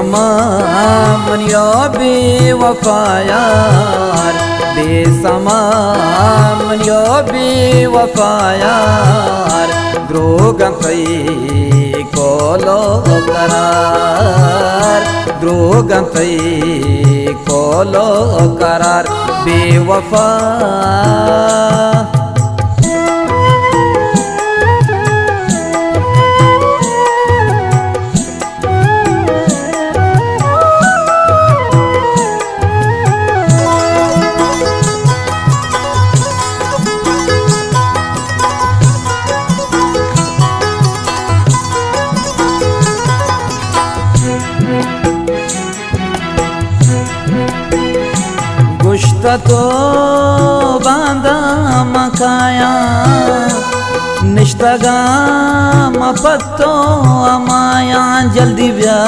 बेसमान या बेवफा यार, बेसमान या बेवफा यार, द्रोगंतई कोलो करार, द्रोगंतई कोलो करार बेवफा। गुश्त तो बांदा मकाया निश्तगा मपत्तो अमाया जल्दी ब्या,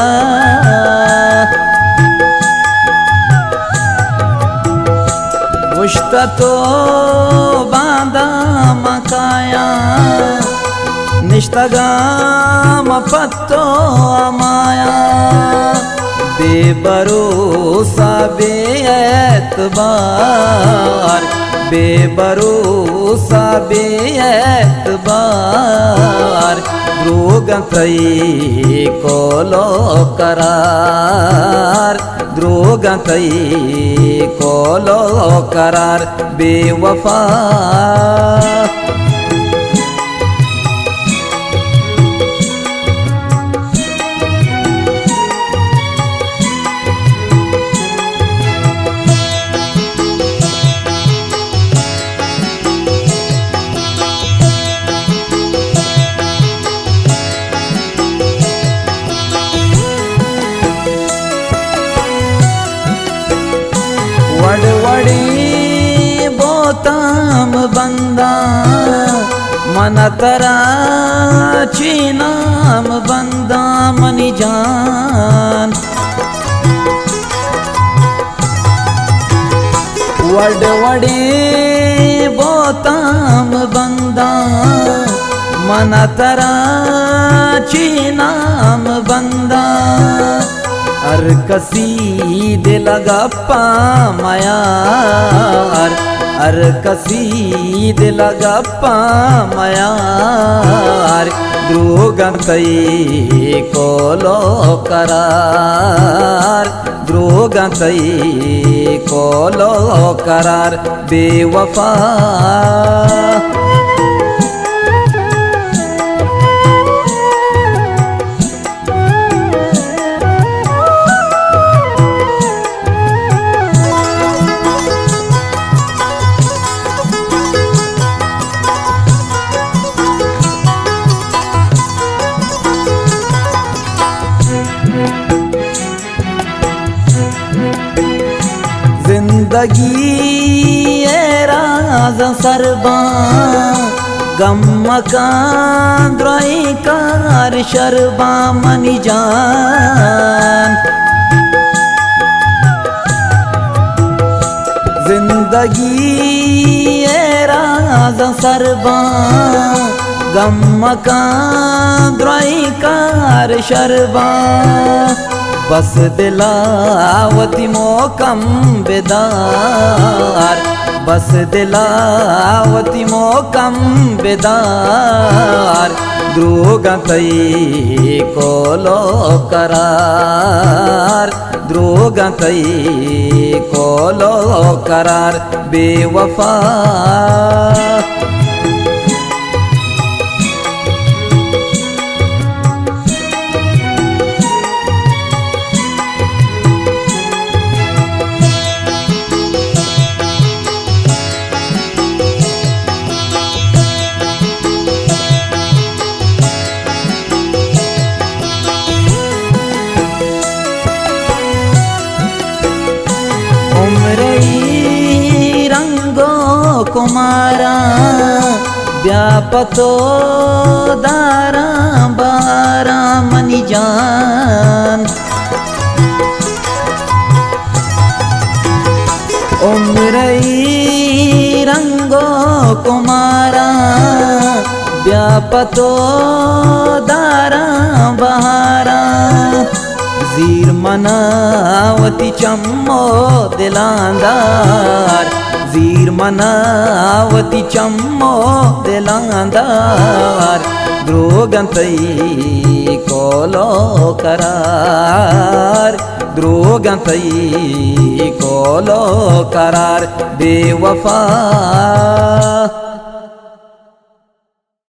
गुश्त तो बांदा मकाया निश्तगा मपत्तो अमाया, बेभरोसा बेएतबार, बेभरोसा बेएतबार, द्रोगंतई कोलो करार, द्रोगंतई कोलो करार बेवफा। वड़वड़ी बोताम बंदा मन तरा चीनाम बंदा मनी जान, वड़वड़ी बोताम बंदा मन तरा चीनाम बंदा, हर कसी दिल गप्पा मयार, हर कसी दिल गप्पा मयार, द्रोगंतई कोलो करार, द्रोगंतई कोलो करार बेवफा। जिंदगी राज सरबा गम मकान द्रोई कार शरबा मनी जान, जिंदगी राज सरबा गम मकान द्रोई कार शरबा, बस दिलावती मोकम बेदार, बस दिलावती मोकम बेदार, द्रोगंतई कोलो करार, द्रोगंतई कोलो करार बेवफा। कुमारा व्यापतो दारा बारा मनी जान, उम्रई रंगो कुमारा व्यापतो दारा बहारा, जीर मनावती चम्मो दिलांदार, वीर मनावती चम्मो दिलांदार, द्रोगंतई कोलो करार, द्रोगंतई कोलो करार, बेवफा